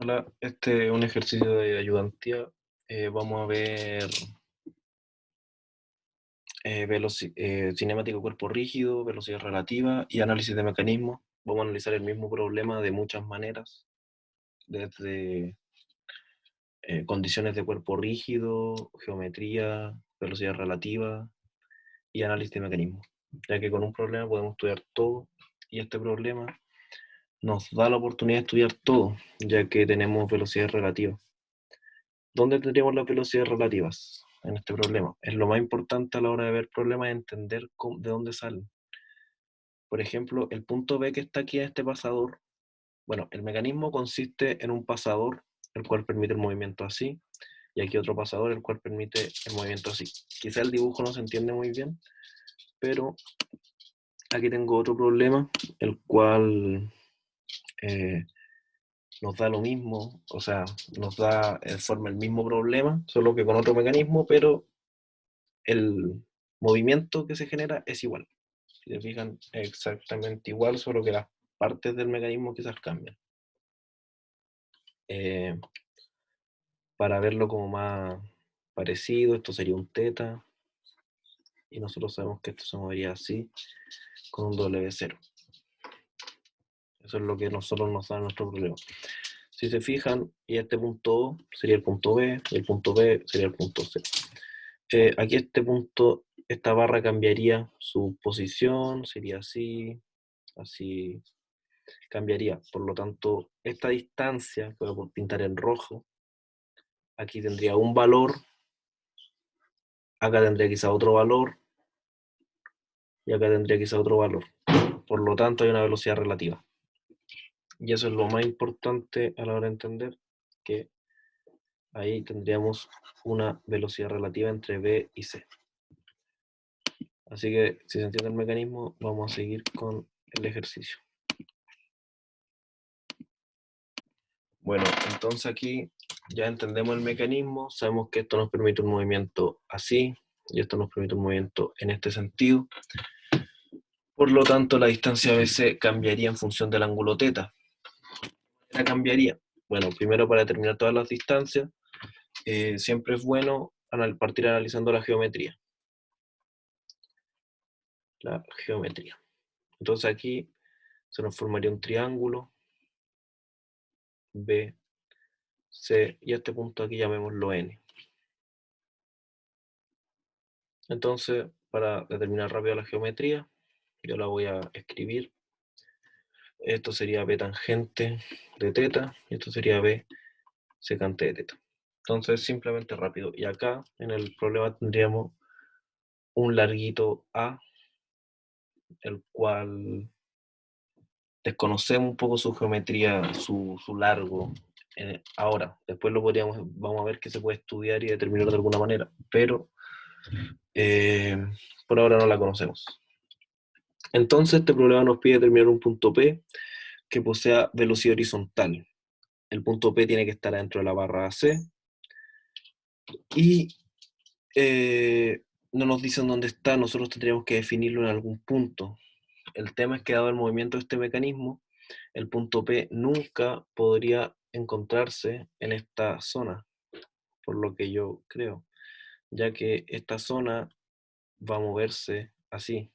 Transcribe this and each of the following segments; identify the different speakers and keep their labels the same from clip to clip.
Speaker 1: Hola, este es un ejercicio de ayudantía. Vamos a ver cinemática cuerpo rígido, velocidad relativa y análisis de mecanismos. Vamos a analizar el mismo problema de muchas maneras, desde condiciones de cuerpo rígido, geometría, velocidad relativa y análisis de mecanismos. Ya que con un problema podemos estudiar todo y este problema nos da la oportunidad de estudiar todo, ya que tenemos velocidad relativa. ¿Dónde tendríamos las velocidades relativas en este problema? Es lo más importante a la hora de ver problemas, es entender de dónde salen. Por ejemplo, el punto B que está aquí en este pasador, bueno, el mecanismo consiste en un pasador, el cual permite el movimiento así, y aquí otro pasador, el cual permite el movimiento así. Quizá el dibujo no se entiende muy bien, pero aquí tengo otro problema, el cual eh, nos da lo mismo, o sea, nos da en forma el mismo problema, solo que con otro mecanismo, pero el movimiento que se genera es igual. Si se fijan, es exactamente igual, solo que las partes del mecanismo quizás cambian. Eh, para verlo como más parecido, esto sería un teta, y nosotros sabemos que esto se movería así, con un W0. Eso es lo que nosotros nos da nuestro problema. Si se fijan, y este punto O sería el punto B, y el punto B sería el punto C. Aquí este punto, esta barra cambiaría su posición, sería así, así, cambiaría. Por lo tanto, esta distancia, que voy a pintar en rojo, aquí tendría un valor, acá tendría quizá otro valor, y acá tendría quizá otro valor. Por lo tanto, hay una velocidad relativa. Y eso es lo más importante a la hora de entender, que ahí tendríamos una velocidad relativa entre B y C. Así que, si se entiende el mecanismo, vamos a seguir con el ejercicio. Bueno, entonces aquí ya entendemos el mecanismo, sabemos que esto nos permite un movimiento así, y esto nos permite un movimiento en este sentido. Por lo tanto, la distancia BC cambiaría en función del ángulo θ. ¿La cambiaría? Bueno, primero para determinar todas las distancias, siempre es bueno partir analizando la geometría. La geometría. Entonces aquí se nos formaría un triángulo, B, C, y a este punto aquí llamémoslo N. Entonces, para determinar rápido la geometría, yo la voy a escribir. Esto sería B tangente de θ, y esto sería B secante de θ. Entonces, simplemente rápido. Y acá, en el problema, tendríamos un larguito A, el cual desconocemos un poco su geometría, su largo. Ahora, después vamos a ver que se puede estudiar y determinar de alguna manera, pero por ahora no la conocemos. Entonces, este problema nos pide determinar un punto P que posea velocidad horizontal. El punto P tiene que estar dentro de la barra AC y no nos dicen dónde está, nosotros tendríamos que definirlo en algún punto. El tema es que dado el movimiento de este mecanismo, el punto P nunca podría encontrarse en esta zona, por lo que yo creo, ya que esta zona va a moverse así.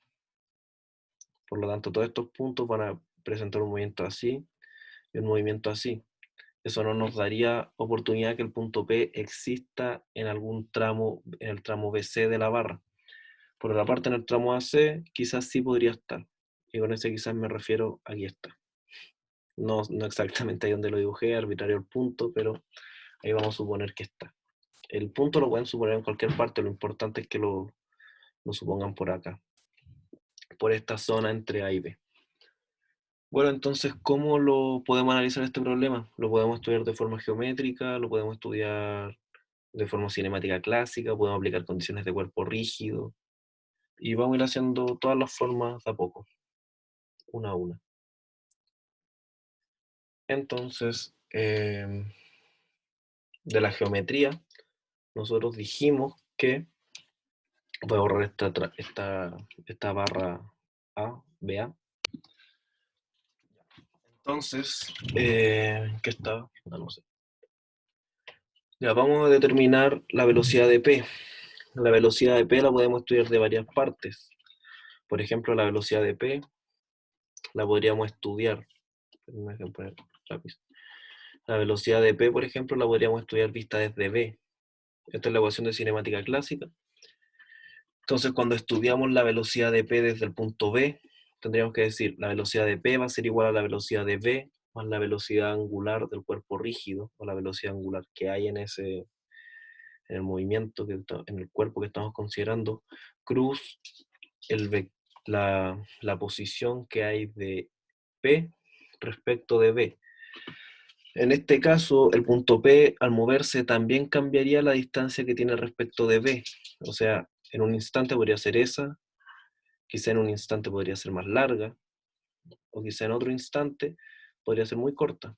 Speaker 1: Por lo tanto, todos estos puntos van a presentar un movimiento así y un movimiento así. Eso no nos daría oportunidad que el punto P exista en algún tramo, en el tramo BC de la barra. Por otra parte, en el tramo AC quizás sí podría estar. Y con ese quizás me refiero, aquí está. No exactamente ahí donde lo dibujé, arbitrario el punto, pero ahí vamos a suponer que está. El punto lo pueden suponer en cualquier parte, lo importante es que lo supongan por acá, por esta zona entre A y B. Bueno, entonces, ¿cómo lo podemos analizar este problema? Lo podemos estudiar de forma geométrica, lo podemos estudiar de forma cinemática clásica, podemos aplicar condiciones de cuerpo rígido, y vamos a ir haciendo todas las formas de a poco, una a una. Entonces, de la geometría, nosotros dijimos que, voy a borrar esta barra A, BA. Entonces, ¿qué estaba? No sé. Ya, vamos a determinar la velocidad de P. La velocidad de P la podemos estudiar de varias partes. Por ejemplo, la velocidad de P la podríamos estudiar. Déjenme poner lápiz. La velocidad de P, por ejemplo, la podríamos estudiar vista desde B. Esta es la ecuación de cinemática clásica. Entonces, cuando estudiamos la velocidad de P desde el punto B, tendríamos que decir, la velocidad de P va a ser igual a la velocidad de B más la velocidad angular del cuerpo rígido, o la velocidad angular que hay en el movimiento, en el cuerpo que estamos considerando, cruz la posición que hay de P respecto de B. En este caso, el punto P, al moverse, también cambiaría la distancia que tiene respecto de B. O sea, en un instante podría ser esa, quizá en un instante podría ser más larga, o quizá en otro instante podría ser muy corta.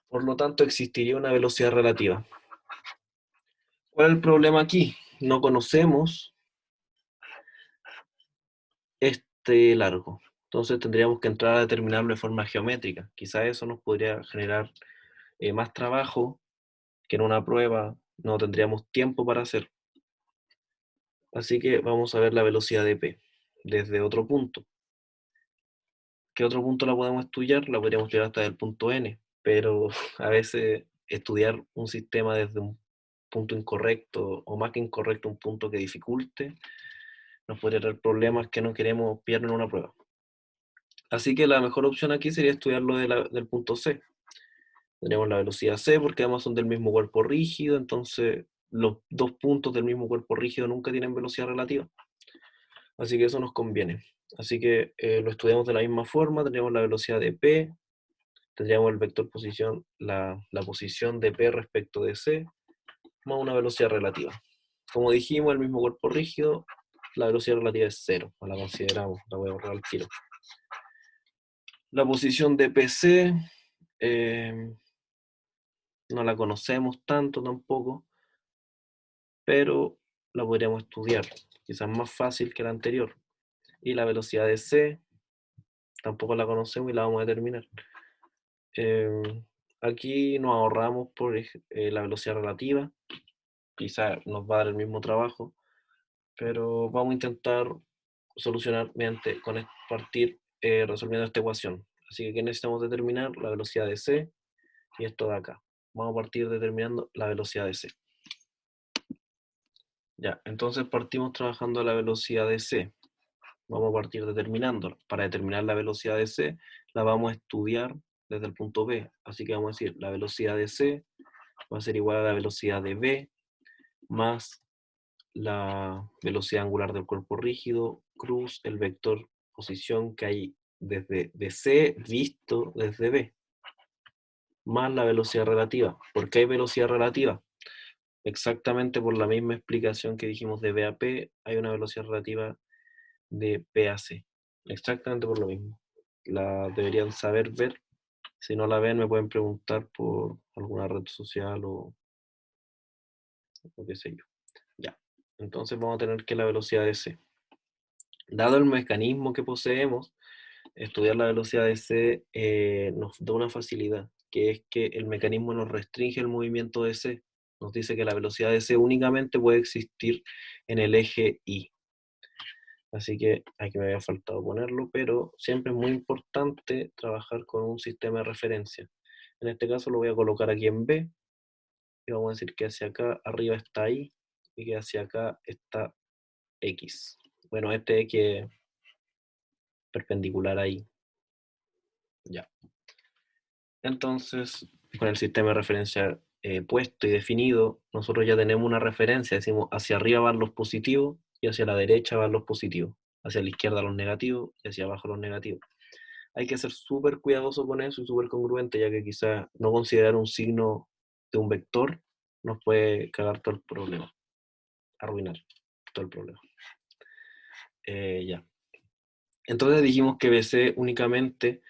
Speaker 1: Por lo tanto, existiría una velocidad relativa. ¿Cuál es el problema aquí? No conocemos este largo. Entonces tendríamos que entrar a determinarlo de forma geométrica. Quizá eso nos podría generar más trabajo que en una prueba no tendríamos tiempo para hacer. Así que vamos a ver la velocidad de P desde otro punto. ¿Qué otro punto la podemos estudiar? La podríamos estudiar hasta el punto N, pero a veces estudiar un sistema desde un punto incorrecto o más que incorrecto, un punto que dificulte, nos podría traer problemas que no queremos pillar en una prueba. Así que la mejor opción aquí sería estudiarlo del punto C. Tenemos la velocidad C porque además son del mismo cuerpo rígido, entonces los dos puntos del mismo cuerpo rígido nunca tienen velocidad relativa. Así que eso nos conviene. Así que lo estudiamos de la misma forma, tendríamos la velocidad de P, tendríamos el vector posición, la posición de P respecto de C, más una velocidad relativa. Como dijimos, el mismo cuerpo rígido, la velocidad relativa es cero, no la consideramos, la voy a borrar al tiro. La posición de PC no la conocemos tanto tampoco, pero la podríamos estudiar, quizás más fácil que la anterior. Y la velocidad de C tampoco la conocemos y la vamos a determinar. Aquí nos ahorramos por la velocidad relativa, quizás nos va a dar el mismo trabajo, pero vamos a intentar solucionar partir resolviendo esta ecuación. Así que aquí necesitamos determinar la velocidad de C y esto de acá. Vamos a partir determinando la velocidad de C. Ya, entonces partimos trabajando la velocidad de C. Vamos a partir determinándola. Para determinar la velocidad de C, la vamos a estudiar desde el punto B. Así que vamos a decir, la velocidad de C va a ser igual a la velocidad de B más la velocidad angular del cuerpo rígido, cruz el vector posición que hay desde de C visto desde B, más la velocidad relativa. ¿Por qué hay velocidad relativa? Exactamente por la misma explicación que dijimos de B a P, hay una velocidad relativa de P a C. Exactamente por lo mismo. La deberían saber ver. Si no la ven, me pueden preguntar por alguna red social o qué sé yo. Ya. Entonces vamos a tener que la velocidad de C. Dado el mecanismo que poseemos, estudiar la velocidad de C nos da una facilidad, que es que el mecanismo nos restringe el movimiento de C. Nos dice que la velocidad de C únicamente puede existir en el eje Y. Así que aquí me había faltado ponerlo, pero siempre es muy importante trabajar con un sistema de referencia. En este caso lo voy a colocar aquí en B, y vamos a decir que hacia acá arriba está Y, y que hacia acá está X. Bueno, este X es perpendicular ahí. Ya. Entonces, con el sistema de referencia puesto y definido, nosotros ya tenemos una referencia, decimos hacia arriba van los positivos y hacia la derecha van los positivos, hacia la izquierda los negativos y hacia abajo los negativos. Hay que ser súper cuidadoso con eso y súper congruente, ya que quizás no considerar un signo de un vector nos puede cagar todo el problema, arruinar todo el problema. Ya. Entonces dijimos que BC únicamente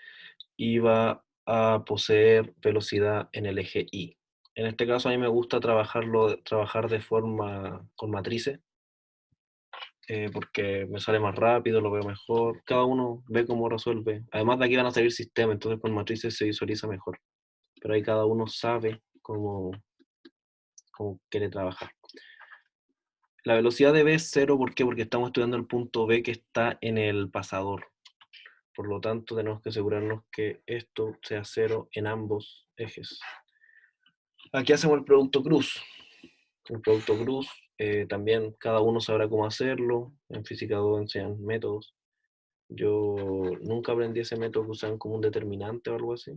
Speaker 1: iba a poseer velocidad en el eje Y. En este caso a mí me gusta trabajar de forma con matrices. porque me sale más rápido, lo veo mejor. Cada uno ve cómo resuelve. Además de aquí van a salir sistemas, entonces con matrices se visualiza mejor. Pero ahí cada uno sabe cómo quiere trabajar. La velocidad de B es 0, ¿por qué? Porque estamos estudiando el punto B que está en el pasador. Por lo tanto, tenemos que asegurarnos que esto sea 0 en ambos ejes. Aquí hacemos el producto cruz. El producto cruz, también cada uno sabrá cómo hacerlo. En Física 2 enseñan métodos. Yo nunca aprendí ese método que usaban como un determinante o algo así.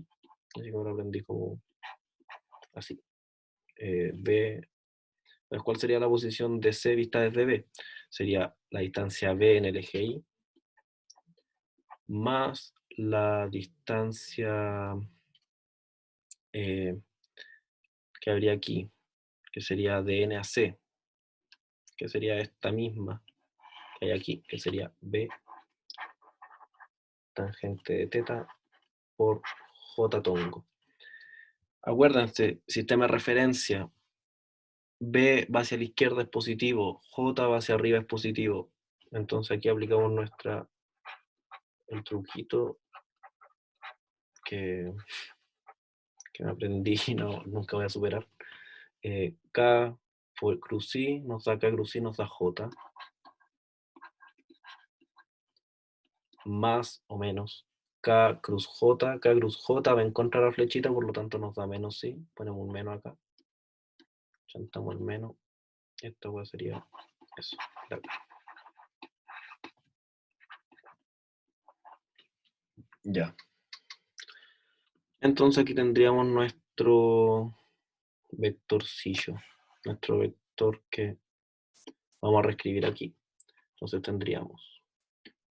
Speaker 1: Así que ahora aprendí como así. B, ¿cuál sería la posición de C vista desde B? Sería la distancia B en el eje Y más la distancia que habría aquí, que sería de N a C, que sería esta misma que hay aquí, que sería B tangente de teta por J tongo. Acuérdense, sistema de referencia, B va hacia la izquierda es positivo, J va hacia arriba es positivo. Entonces aquí aplicamos el truquito que me aprendí y nunca voy a superar. K por cruz I nos da K cruz I, nos da J. Más o menos K cruz J. K cruz J va en contra de la flechita, por lo tanto nos da menos I. Ponemos un menos acá. Chantamos el menos. Esto sería eso. Ya. Entonces aquí tendríamos nuestro vectorcillo. Nuestro vector que vamos a reescribir aquí. Entonces tendríamos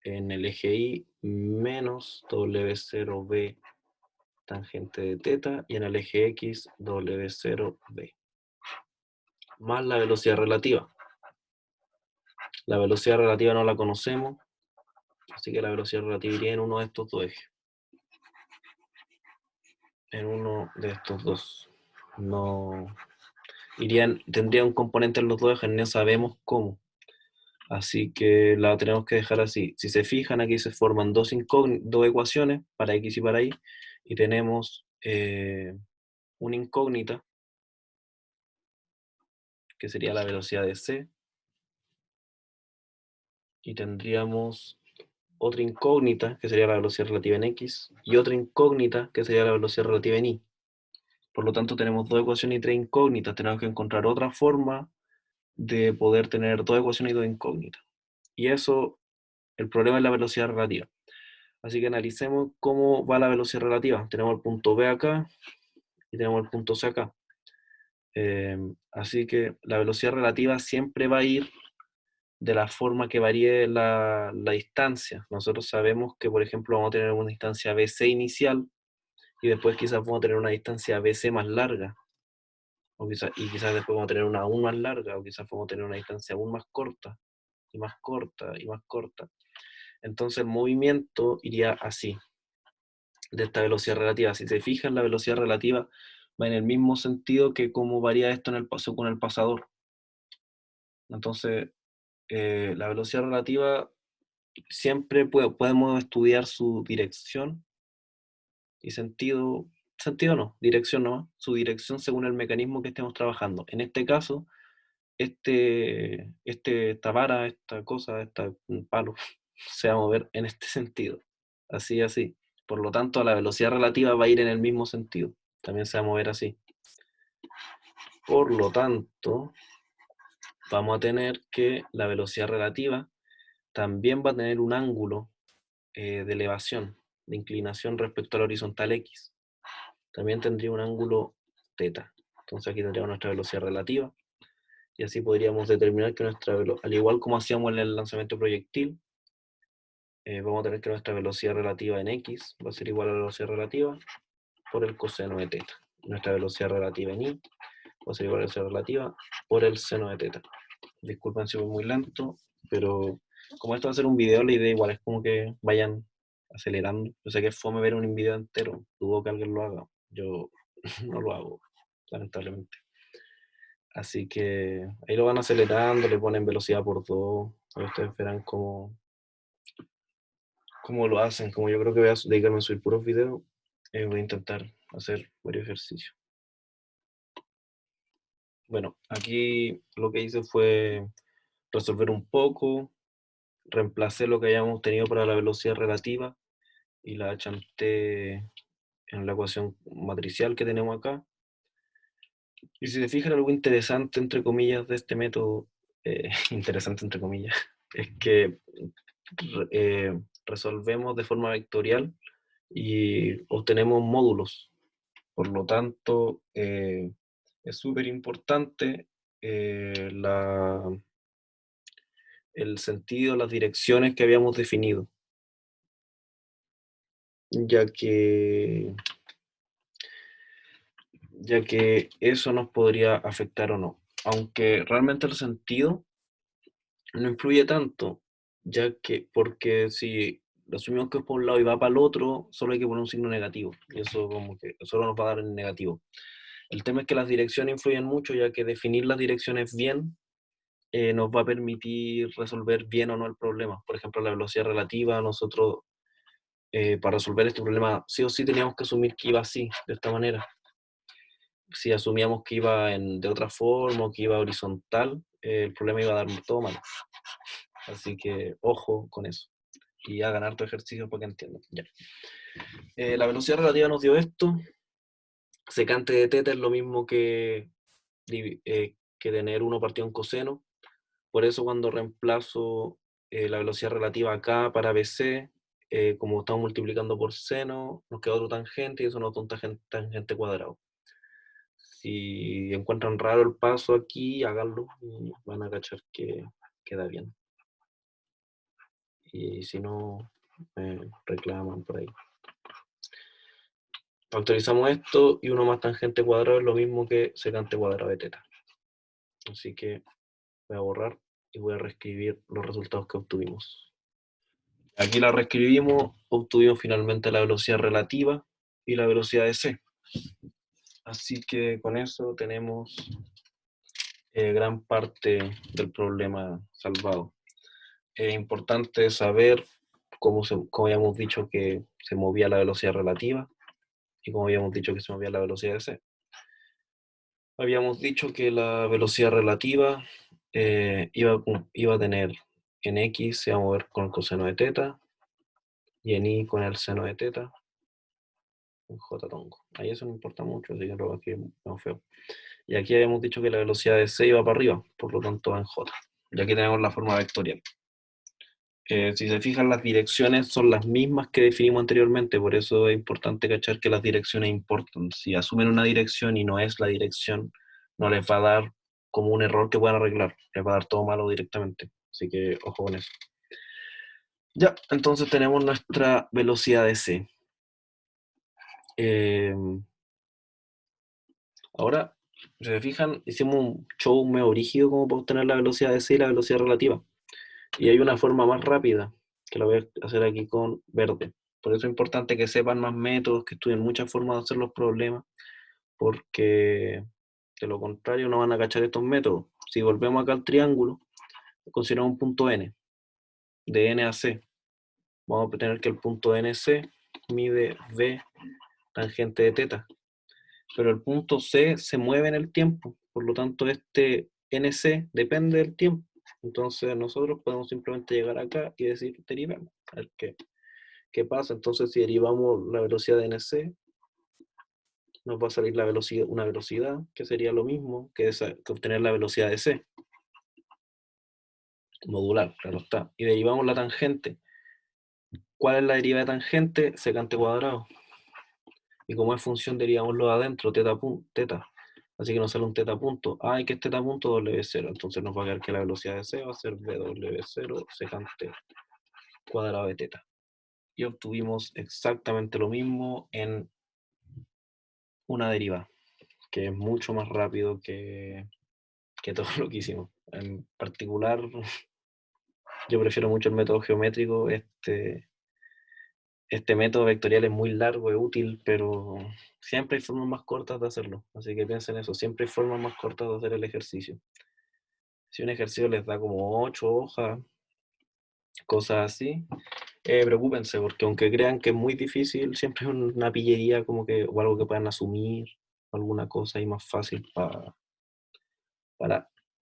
Speaker 1: en el eje Y menos W0B tangente de teta y en el eje X W0B más la velocidad relativa. La velocidad relativa no la conocemos, así que la velocidad relativa iría en uno de estos dos ejes. En uno de estos dos. No tendría un componente en los dos ejes, no sabemos cómo. Así que la tenemos que dejar así. Si se fijan, aquí se forman dos ecuaciones para X y para Y, y tenemos una incógnita, que sería la velocidad de C, y tendríamos otra incógnita, que sería la velocidad relativa en X, y otra incógnita, que sería la velocidad relativa en Y. Por lo tanto, tenemos dos ecuaciones y tres incógnitas. Tenemos que encontrar otra forma de poder tener dos ecuaciones y dos incógnitas. Y eso, el problema es la velocidad relativa. Así que analicemos cómo va la velocidad relativa. Tenemos el punto B acá y tenemos el punto C acá. Así que la velocidad relativa siempre va a ir de la forma que varíe la distancia. Nosotros sabemos que, por ejemplo, vamos a tener una distancia BC inicial y después quizás vamos a tener una distancia BC más larga. Y quizás después vamos a tener una aún más larga, o quizás vamos a tener una distancia aún más corta, y más corta, y más corta. Entonces el movimiento iría así, de esta velocidad relativa. Si se fijan, la velocidad relativa va en el mismo sentido que cómo varía esto en el paso con el pasador. Entonces, la velocidad relativa siempre podemos estudiar su dirección y sentido no, dirección no, su dirección según el mecanismo que estemos trabajando. En este caso, esta vara, esta cosa, este palo, se va a mover en este sentido. Así, así. Por lo tanto, la velocidad relativa va a ir en el mismo sentido. También se va a mover así. Por lo tanto, vamos a tener que la velocidad relativa también va a tener un ángulo de elevación, de inclinación respecto al horizontal X. También tendría un ángulo θ. Entonces aquí tendríamos nuestra velocidad relativa. Y así podríamos determinar que al igual como hacíamos en el lanzamiento proyectil, vamos a tener que nuestra velocidad relativa en X va a ser igual a la velocidad relativa por el coseno de θ. Nuestra velocidad relativa en Y va a ser igual a la velocidad relativa por el seno de θ. Disculpen si voy muy lento, pero como esto va a ser un video, la idea igual es como que vayan acelerando. Yo sé que es fome ver un video entero, dudo que alguien lo haga. Yo no lo hago, lamentablemente. Así que ahí lo van acelerando, le ponen velocidad por 2. Ahí ustedes verán cómo lo hacen. Como yo creo que voy a dedicarme a subir puros videos, voy a intentar hacer varios ejercicios. Bueno, aquí lo que hice fue resolver un poco, reemplacé lo que habíamos tenido para la velocidad relativa y la achanté en la ecuación matricial que tenemos acá. Y si se fijan, algo interesante, entre comillas, de este método, interesante entre comillas, es que resolvemos de forma vectorial y obtenemos módulos. Por lo tanto, es súper importante el sentido, las direcciones que habíamos definido, ya que eso nos podría afectar o no. Aunque realmente el sentido no influye tanto, porque si asumimos que es por un lado y va para el otro, solo hay que poner un signo negativo, y eso como que solo nos va a dar en negativo. El tema es que las direcciones influyen mucho, ya que definir las direcciones bien nos va a permitir resolver bien o no el problema. Por ejemplo, la velocidad relativa, nosotros para resolver este problema sí o sí teníamos que asumir que iba así, de esta manera. Si asumíamos que iba de otra forma o que iba horizontal, el problema iba a dar todo mal. Así que ojo con eso. Y hagan harto ejercicio para que entiendan. Ya. La velocidad relativa nos dio esto. Secante de teta es lo mismo que tener 1 partido en coseno. Por eso cuando reemplazo la velocidad relativa acá para BC, como estamos multiplicando por seno, nos queda otro tangente y eso nos da un tangente cuadrado. Si encuentran raro el paso aquí, háganlo y van a cachar que queda bien. Y si no, reclaman por ahí. Factorizamos esto y 1 más tangente cuadrado es lo mismo que secante cuadrado de teta. Así que voy a borrar y voy a reescribir los resultados que obtuvimos. Aquí la reescribimos, obtuvimos finalmente la velocidad relativa y la velocidad de c. Así que con eso tenemos gran parte del problema salvado. Es importante saber cómo habíamos dicho que se movía la velocidad relativa y cómo habíamos dicho que se movía la velocidad de c. Habíamos dicho que la velocidad relativa iba a tener en x se va a mover con el coseno de teta y en y con el seno de teta. En j tongo. Ahí eso no importa mucho, así que lo aquí es feo. Y aquí habíamos dicho que la velocidad de c iba para arriba, por lo tanto va en j. Y aquí tenemos la forma vectorial. Si se fijan, las direcciones son las mismas que definimos anteriormente, por eso es importante cachar que las direcciones importan. Si asumen una dirección y no es la dirección, no les va a dar como un error que puedan arreglar, les va a dar todo malo directamente. Así que ojo con eso. Ya, entonces tenemos nuestra velocidad de c. Ahora, si se fijan, hicimos un show medio rígido como para obtener la velocidad de c y la velocidad relativa. Y hay una forma más rápida, que la voy a hacer aquí con verde. Por eso es importante que sepan más métodos, que estudien muchas formas de hacer los problemas, porque de lo contrario no van a cachar estos métodos. Si volvemos acá al triángulo, consideramos un punto N, de N a C. Vamos a tener que el punto NC mide V tangente de teta. Pero el punto C se mueve en el tiempo, por lo tanto este NC depende del tiempo. Entonces nosotros podemos simplemente llegar acá y decir derivemos. A ver qué pasa. Entonces si derivamos la velocidad de NC, nos va a salir una velocidad que sería lo mismo que obtener la velocidad de C. Modular, claro está. Y derivamos la tangente. ¿Cuál es la deriva de tangente? Secante cuadrado. Y como es función, derivamoslo de adentro, teta. Así que nos sale un teta punto. Y que es teta punto W0. Entonces nos va a quedar que la velocidad de C va a ser W0 secante cuadrado de teta. Y obtuvimos exactamente lo mismo en una deriva, que es mucho más rápido que todo lo que hicimos. En particular, yo prefiero mucho el método geométrico. Este método vectorial es muy largo, es útil, pero siempre hay formas más cortas de hacerlo. Así que piensen en eso, siempre hay formas más cortas de hacer el ejercicio. Si un ejercicio les da como 8 hojas, cosas así, preocúpense, porque aunque crean que es muy difícil, siempre es una pillería como que, o algo que puedan asumir, alguna cosa ahí más fácil para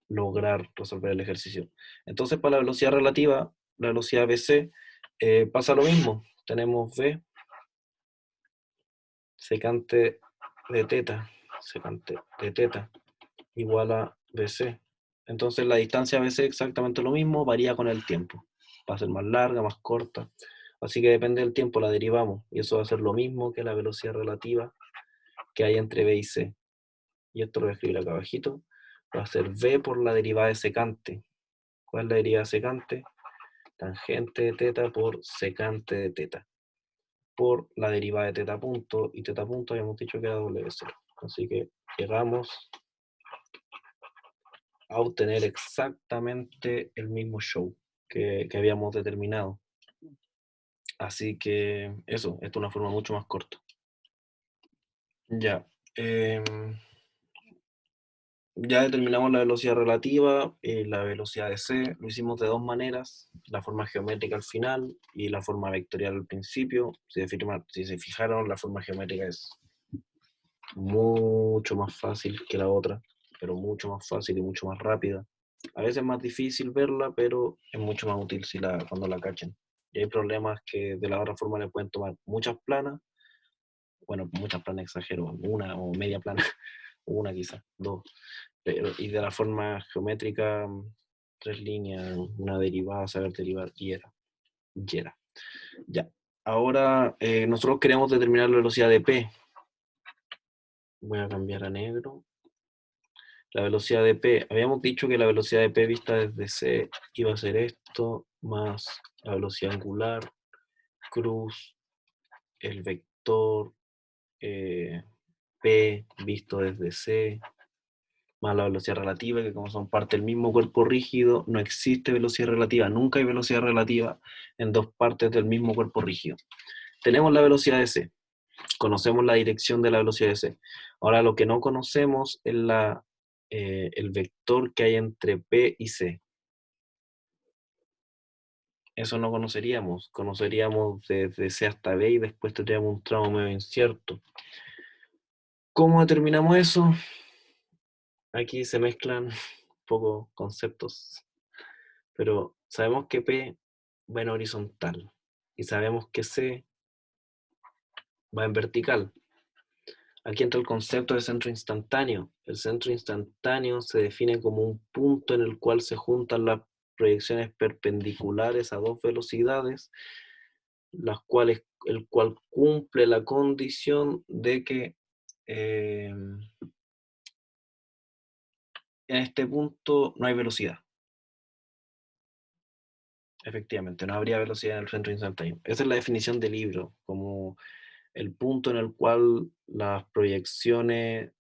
Speaker 1: lograr resolver el ejercicio. Entonces, para la velocidad relativa, la velocidad BC, pasa lo mismo. Tenemos V secante de teta, secante de teta, igual a BC. Entonces la distancia BC es exactamente lo mismo, varía con el tiempo. Va a ser más larga, más corta. Así que depende del tiempo, la derivamos. Y eso va a ser lo mismo que la velocidad relativa que hay entre B y C. Y esto lo voy a escribir acá abajito. Va a ser V por la derivada de secante. ¿Cuál es la derivada de secante? Tangente de teta por secante de teta. Por la derivada de teta punto. Y teta punto habíamos dicho que era W0. Así que llegamos a obtener exactamente el mismo show que habíamos determinado. Así que eso, esto es una forma mucho más corta. Ya. Ya determinamos la velocidad relativa, la velocidad de c, lo hicimos de dos maneras, la forma geométrica al final y la forma vectorial al principio. Si se fijaron, la forma geométrica es mucho más fácil que la otra, pero mucho más fácil y mucho más rápida. A veces es más difícil verla, pero es mucho más útil cuando la cachen. Y hay problemas que de la otra forma le pueden tomar muchas planas, bueno, muchas planas exagero, una o media plana, una quizás, dos. Y de la forma geométrica, tres líneas, una derivada, saber derivar, y era. Ya. Ahora nosotros queremos determinar la velocidad de P. Voy a cambiar a negro. La velocidad de P, habíamos dicho que la velocidad de P vista desde C iba a ser esto, más la velocidad angular, cruz, el vector P visto desde C, más la velocidad relativa, que como son parte del mismo cuerpo rígido, no existe velocidad relativa, nunca hay velocidad relativa en dos partes del mismo cuerpo rígido. Tenemos la velocidad de C, conocemos la dirección de la velocidad de C. Ahora lo que no conocemos es el vector que hay entre P y C. Eso no conoceríamos desde C hasta B y después tendríamos un tramo medio incierto. ¿Cómo determinamos eso? Aquí se mezclan un poco conceptos, pero sabemos que P va en horizontal y sabemos que C va en vertical. Aquí entra el concepto de centro instantáneo. El centro instantáneo se define como un punto en el cual se juntan las proyecciones perpendiculares a dos velocidades, el cual cumple la condición de que en este punto no hay velocidad. Efectivamente, no habría velocidad en el centro instantáneo. Esa es la definición del libro, como el punto en el cual las proyecciones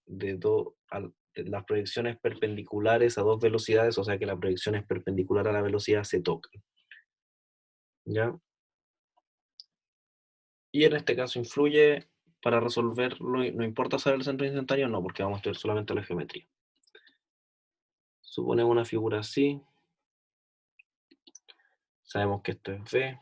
Speaker 1: las proyecciones perpendiculares a dos velocidades, o sea que la proyección es perpendicular a la velocidad, se tocan. ¿Ya? Y en este caso influye para resolverlo, no importa saber el centro instantáneo, no, porque vamos a estudiar solamente la geometría. Suponemos una figura así. Sabemos que esto es V.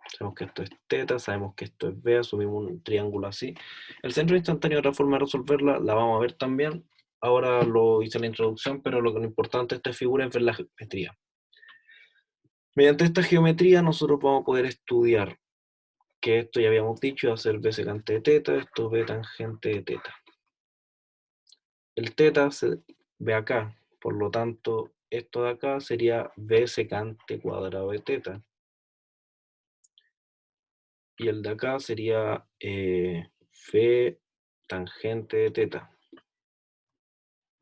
Speaker 1: Sabemos que esto es teta, sabemos que esto es B, asumimos un triángulo así. El centro instantáneo, otra forma de resolverla, la vamos a ver también. Ahora lo hice en la introducción, pero lo importante de esta figura es ver la geometría. Mediante esta geometría nosotros vamos a poder estudiar que esto ya habíamos dicho, va a ser B secante de teta, esto B tangente de teta. El teta se ve acá, por lo tanto, esto de acá sería B secante cuadrado de teta. Y el de acá sería Phi tangente de teta.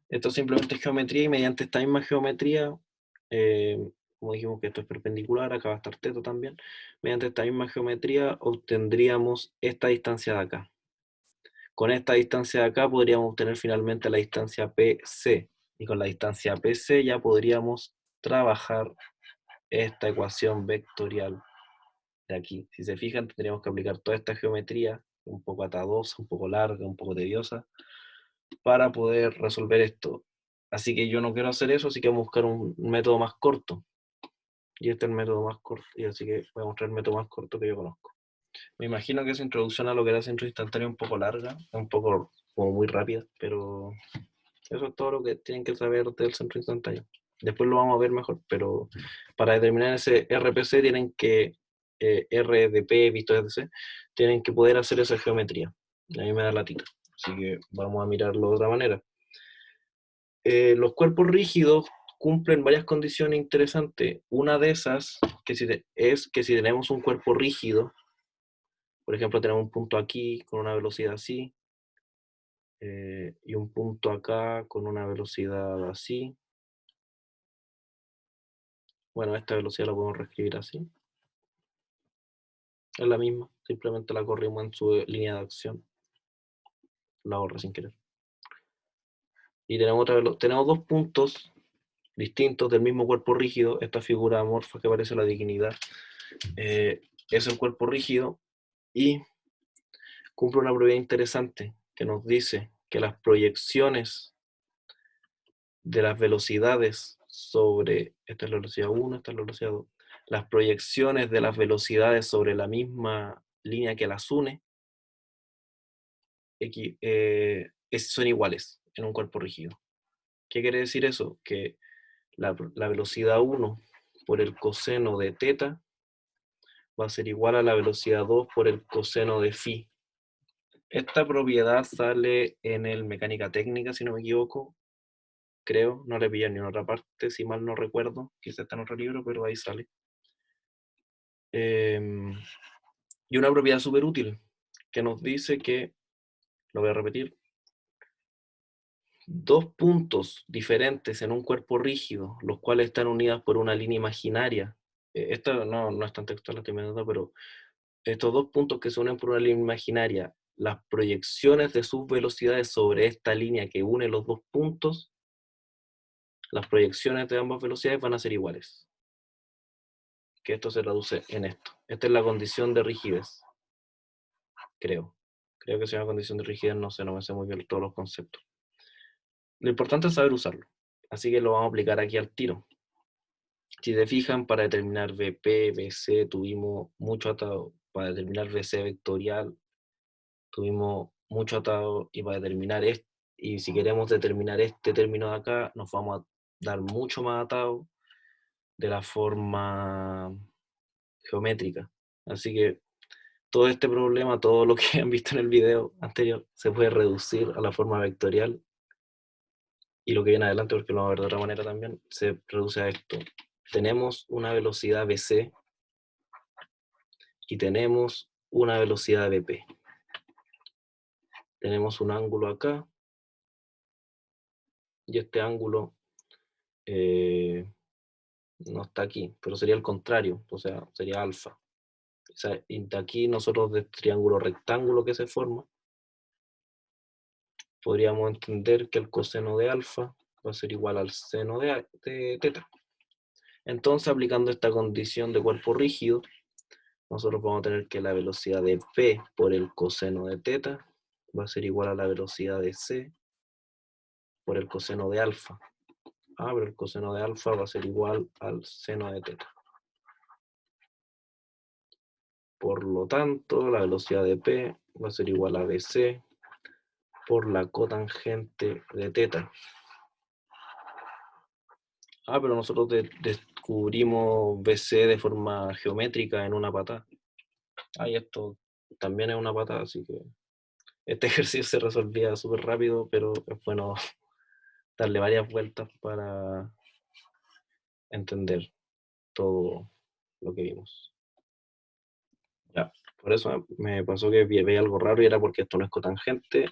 Speaker 1: Esto simplemente es geometría y mediante esta misma geometría, eh, como dijimos que esto es perpendicular, acá va a estar teta también, mediante esta misma geometría obtendríamos esta distancia de acá. Con esta distancia de acá podríamos obtener finalmente la distancia PC, y con la distancia PC ya podríamos trabajar esta ecuación vectorial de aquí. Si se fijan, tendríamos que aplicar toda esta geometría, un poco atadosa, un poco larga, un poco tediosa, para poder resolver esto. Así que yo no quiero hacer eso, así que vamos a buscar un método más corto. Y este es el método más corto, y así que voy a mostrar el método más corto que yo conozco. Me imagino que esa introducción a lo que era centro instantáneo es un poco larga, un poco como muy rápida, pero eso es todo lo que tienen que saber del centro instantáneo. Después lo vamos a ver mejor, pero para determinar ese RPC tienen que, RDP visto desde C, tienen que poder hacer esa geometría. A mí me da la tita, así que vamos a mirarlo de otra manera. Los cuerpos rígidos cumplen varias condiciones interesantes. Una de esas es que si tenemos un cuerpo rígido, por ejemplo, tenemos un punto aquí con una velocidad así, y un punto acá con una velocidad así. Bueno, esta velocidad la podemos reescribir así. Es la misma, simplemente la corrimos en su línea de acción. La borré sin querer. Y tenemos dos puntos distintos del mismo cuerpo rígido. Esta figura amorfa que parece la dignidad es el cuerpo rígido y cumple una propiedad interesante que nos dice que las proyecciones de las velocidades sobre, esta es la velocidad 1, esta es la velocidad 2, las proyecciones de las velocidades sobre la misma línea que las une son iguales en un cuerpo rígido. ¿Qué quiere decir eso? Que la velocidad 1 por el coseno de teta va a ser igual a la velocidad 2 por el coseno de phi. Esta propiedad sale en el mecánica técnica, si no me equivoco, creo, no le pillé ni en otra parte, si mal no recuerdo, quizá está en otro libro, pero ahí sale. Y una propiedad súper útil, que nos dice que, lo voy a repetir, dos puntos diferentes en un cuerpo rígido, los cuales están unidos por una línea imaginaria, esto no es tan textual, estoy metiendo, pero estos dos puntos que se unen por una línea imaginaria, las proyecciones de sus velocidades sobre esta línea que une los dos puntos, las proyecciones de ambas velocidades van a ser iguales. Que esto se traduce en esto. Esta es la condición de rigidez. Creo. Creo que sea una condición de rigidez, no sé, no me sé muy bien todos los conceptos. Lo importante es saber usarlo. Así que lo vamos a aplicar aquí al tiro. Si se fijan, para determinar VP, VC, tuvimos mucho atado. Para determinar VC vectorial, tuvimos mucho atado. Y para determinar esto, y si queremos determinar este término de acá, nos vamos a dar mucho más atado de la forma geométrica. Así que todo este problema, todo lo que han visto en el video anterior, se puede reducir a la forma vectorial. Y lo que viene adelante, porque lo vamos a ver de otra manera también, se reduce a esto. Tenemos una velocidad VC y tenemos una velocidad VP. Tenemos un ángulo acá y este ángulo no está aquí, pero sería el contrario, o sea, sería alfa. O sea, y de aquí nosotros del triángulo rectángulo que se forma, podríamos entender que el coseno de alfa va a ser igual al seno de teta. Entonces, aplicando esta condición de cuerpo rígido, nosotros vamos a tener que la velocidad de P por el coseno de teta va a ser igual a la velocidad de C por el coseno de alfa. Pero el coseno de alfa va a ser igual al seno de teta. Por lo tanto, la velocidad de P va a ser igual a BC por la cotangente de teta. Pero nosotros descubrimos BC de forma geométrica en una patada. Y esto también es una patada, así que este ejercicio se resolvía súper rápido, pero es bueno darle varias vueltas para entender todo lo que vimos. Ya, por eso me pasó que veía algo raro y era porque esto no es cotangente,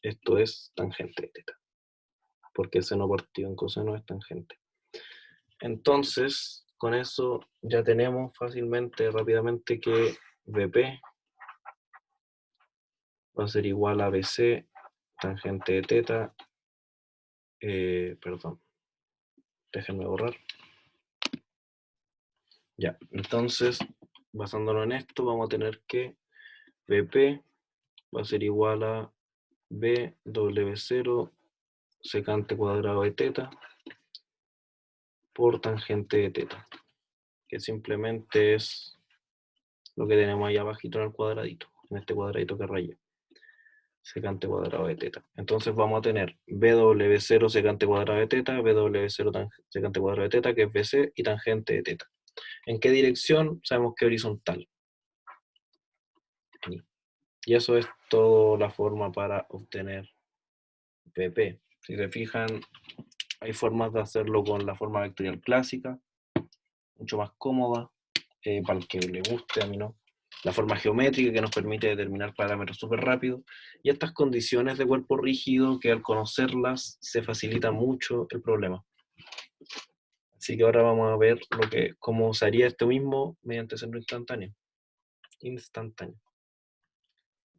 Speaker 1: esto es tangente de teta. Porque seno partido en coseno es tangente. Entonces, con eso ya tenemos fácilmente, rápidamente, que VP va a ser igual a BC, tangente de teta, perdón, déjenme borrar. Ya, entonces basándonos en esto, vamos a tener que VP va a ser igual a BW0 secante cuadrado de teta por tangente de teta, que simplemente es lo que tenemos ahí abajito en el cuadradito, en este cuadradito que rayé, secante cuadrado de teta. Entonces vamos a tener BW0 secante cuadrado de teta, BW0 secante cuadrado de teta, que es BC, y tangente de teta. ¿En qué dirección? Sabemos que horizontal. Y eso es toda la forma para obtener VP. Si se fijan, hay formas de hacerlo con la forma vectorial clásica, mucho más cómoda, para el que le guste, a mí no. La forma geométrica que nos permite determinar parámetros súper rápido. Y estas condiciones de cuerpo rígido que al conocerlas se facilita mucho el problema. Así que ahora vamos a ver cómo se haría esto mismo mediante centro instantáneo.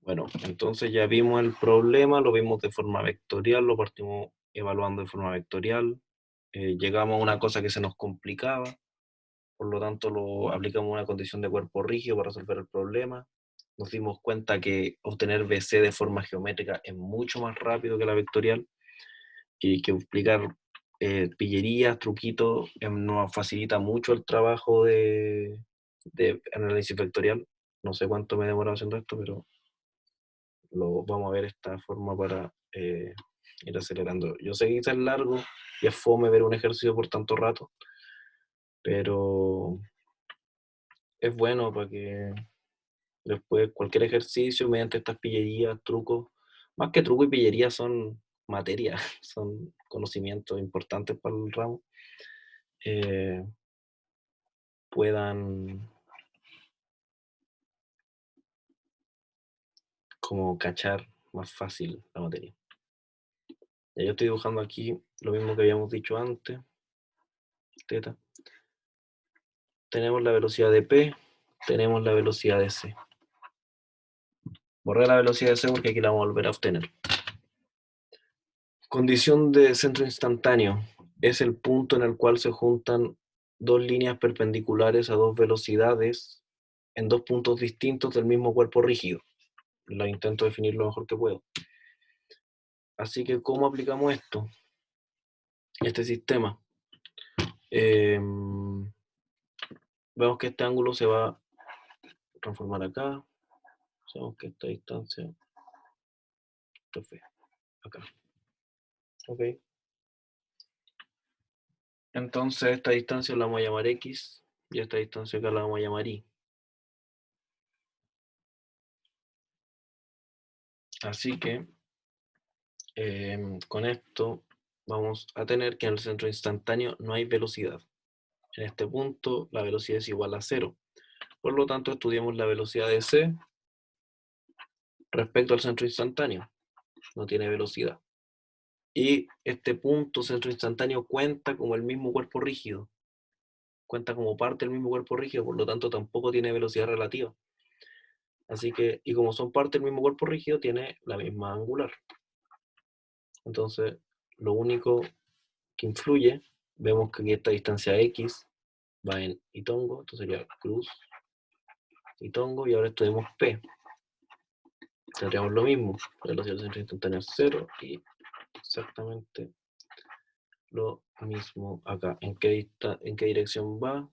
Speaker 1: Bueno, entonces ya vimos el problema, lo vimos de forma vectorial, lo partimos evaluando de forma vectorial. Llegamos a una cosa que se nos complicaba, por lo tanto lo aplicamos una condición de cuerpo rígido para resolver el problema. Nos dimos cuenta que obtener BC de forma geométrica es mucho más rápido que la vectorial y que explicar pillerías, truquitos, nos facilita mucho el trabajo de análisis vectorial. No sé cuánto me he demorado haciendo esto, pero lo vamos a ver esta forma para ir acelerando. Yo sé que es largo y es fome ver un ejercicio por tanto rato, pero es bueno para que después cualquier ejercicio mediante estas pillerías, trucos, más que truco y pillería son materias, son conocimientos importantes para el ramo, puedan como cachar más fácil la materia. Ya yo estoy dibujando aquí lo mismo que habíamos dicho antes, teta. Tenemos la velocidad de P, tenemos la velocidad de C. Borré la velocidad de C porque aquí la vamos a volver a obtener. Condición de centro instantáneo. Es el punto en el cual se juntan dos líneas perpendiculares a dos velocidades en dos puntos distintos del mismo cuerpo rígido. Lo intento definir lo mejor que puedo. Así que, ¿cómo aplicamos esto? Este sistema. Vemos que este ángulo se va a transformar acá. Sabemos que esta distancia, esto fue acá. Ok. Entonces esta distancia la vamos a llamar X y esta distancia acá la vamos a llamar Y. Así que con esto vamos a tener que en el centro instantáneo no hay velocidad. En este punto la velocidad es igual a 0. Por lo tanto estudiamos la velocidad de C respecto al centro instantáneo. No tiene velocidad. Y este punto centro instantáneo cuenta como el mismo cuerpo rígido. Cuenta como parte del mismo cuerpo rígido, por lo tanto tampoco tiene velocidad relativa. Así que, y como son parte del mismo cuerpo rígido, tiene la misma angular. Entonces, lo único que influye, vemos que aquí esta distancia X va en Itongo, esto sería cruz Itongo, y ahora estudiamos P. Tendríamos lo mismo, la velocidad del centro instantáneo es 0 y exactamente lo mismo acá. ¿En qué dirección va?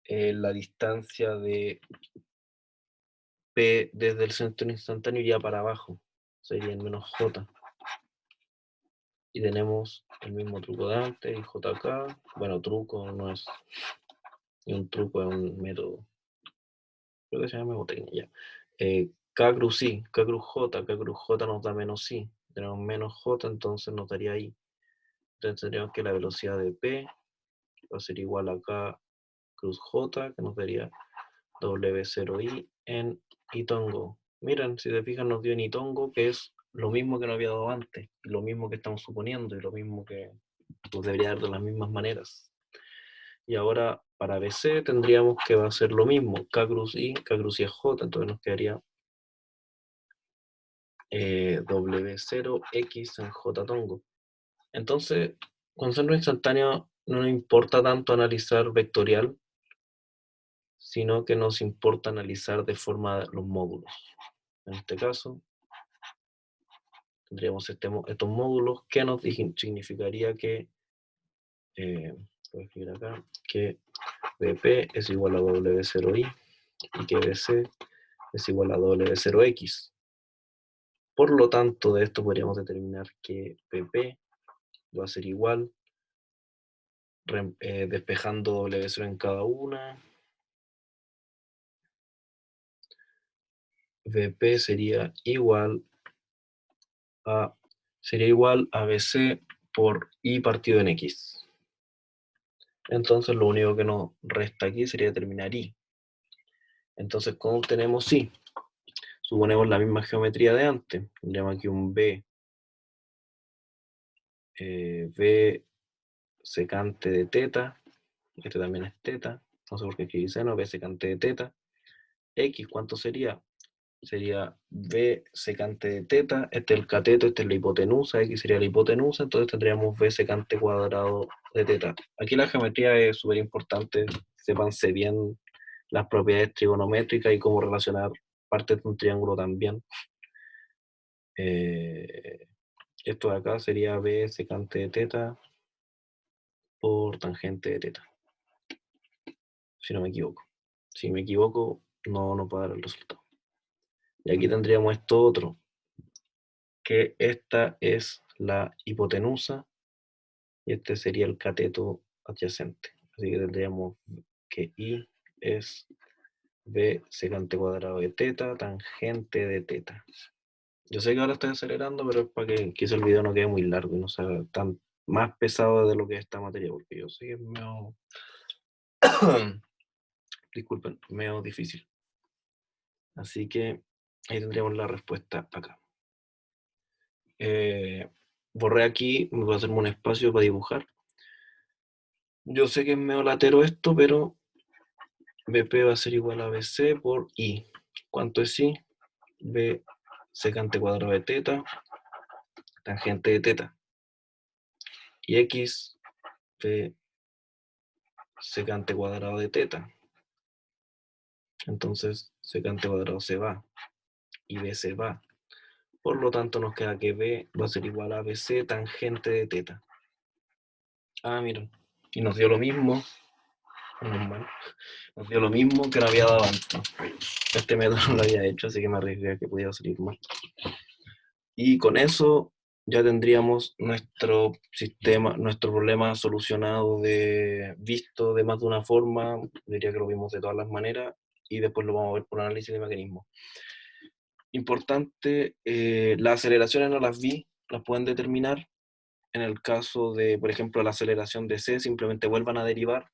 Speaker 1: La distancia de P desde el centro instantáneo iría para abajo, sería en menos J. Y tenemos el mismo truco de antes, y JK. Bueno, truco no es ni un truco, es un método. Creo que se llama mnemotecnia ya. K cruz I, K cruz J nos da menos I. Tenemos menos J, entonces nos daría I. Entonces tendríamos que la velocidad de P va a ser igual a K cruz J, que nos daría W0I en Itongo. Miren, si se fijan, nos dio en Itongo, que es lo mismo que nos había dado antes, y lo mismo que estamos suponiendo, y lo mismo que nos debería dar de las mismas maneras. Y ahora para BC tendríamos que va a ser lo mismo, K cruz I es J, entonces nos quedaría W0X en J tongo. Entonces, con centro instantáneo no nos importa tanto analizar vectorial, sino que nos importa analizar de forma los módulos. En este caso, tendríamos estos módulos que nos significaría que, voy a escribir acá, que BP es igual a W0i y que BC es igual a W0x. Por lo tanto, de esto podríamos determinar que PP va a ser igual, despejando W0 en cada una. VP sería igual a BC por I partido en X. Entonces lo único que nos resta aquí sería determinar I. Entonces, ¿cómo obtenemos I? Suponemos la misma geometría de antes. Tendríamos aquí un B secante de teta. Este también es teta. No sé por qué aquí dice no, B secante de teta. X, ¿cuánto sería? Sería B secante de teta, este es el cateto, este es la hipotenusa, X sería la hipotenusa, entonces tendríamos B secante cuadrado de teta. Aquí la geometría es súper importante, sépanse bien las propiedades trigonométricas y cómo relacionar partes de un triángulo también. Esto de acá sería B secante de teta por tangente de teta, si no me equivoco. Si me equivoco, no puedo dar el resultado. Y aquí tendríamos esto otro, que esta es la hipotenusa y este sería el cateto adyacente. Así que tendríamos que I es B secante cuadrado de teta, tangente de teta. Yo sé que ahora estoy acelerando, pero es para que quizá el video no quede muy largo y no sea tan más pesado de lo que es esta materia, porque yo sé que es medio... disculpen, medio difícil. Así que ahí tendríamos la respuesta acá. Borré aquí, me voy a hacerme un espacio para dibujar. Yo sé que es medio latero esto, pero BP va a ser igual a BC por I. ¿Cuánto es I? B secante cuadrado de teta, tangente de teta. Y X, B secante cuadrado de teta. Entonces, secante cuadrado se va y B se va. Por lo tanto, nos queda que B va a ser igual a BC tangente de teta. Ah, miren. Y nos dio lo mismo. Nos dio lo mismo que no había dado antes. Este método no lo había hecho, así que me arriesgué a que pudiera salir mal. Y con eso ya tendríamos nuestro sistema, nuestro problema solucionado visto de más de una forma. Diría que lo vimos de todas las maneras y después lo vamos a ver por análisis de mecanismos. Importante, las aceleraciones no las vi, las pueden determinar. En el caso de, por ejemplo, la aceleración de C, simplemente vuelvan a derivar.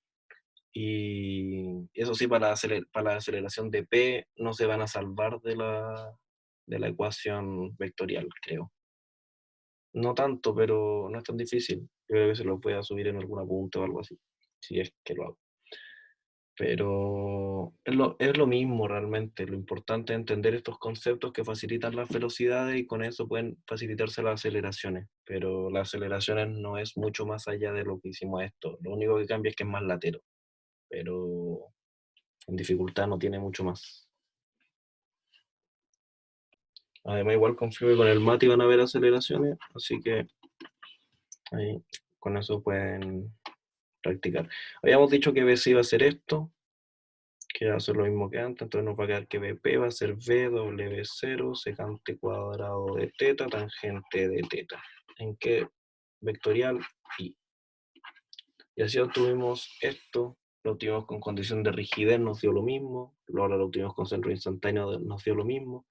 Speaker 1: Y eso sí, para la aceleración de P no se van a salvar de la ecuación vectorial, creo. No tanto, pero no es tan difícil. Yo creo que se lo voy a subir en alguna punta o algo así, si es que lo hago. Pero es lo mismo realmente. Lo importante es entender estos conceptos que facilitan las velocidades y con eso pueden facilitarse las aceleraciones. Pero las aceleraciones no es mucho más allá de lo que hicimos esto. Lo único que cambia es que es más latero. Pero en dificultad no tiene mucho más. Además, igual confío que con el MATI van a haber aceleraciones, así que ahí con eso pueden practicar. Habíamos dicho que BC iba a ser esto, que va a ser lo mismo que antes, entonces nos va a quedar que BP va a ser B W0 secante cuadrado de teta tangente de teta. ¿En qué vectorial? I. Y así obtuvimos esto, lo obtuvimos con condición de rigidez, nos dio lo mismo, ahora lo obtuvimos con centro instantáneo, nos dio lo mismo.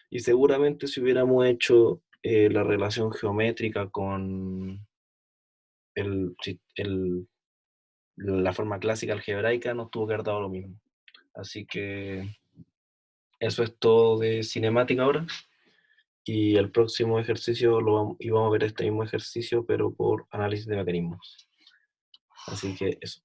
Speaker 1: Y seguramente si hubiéramos hecho la relación geométrica con la forma clásica algebraica, nos tuvo que haber dado lo mismo. Así que eso es todo de cinemática ahora. Y el próximo ejercicio vamos a ver este mismo ejercicio, pero por análisis de mecanismos. Así que eso.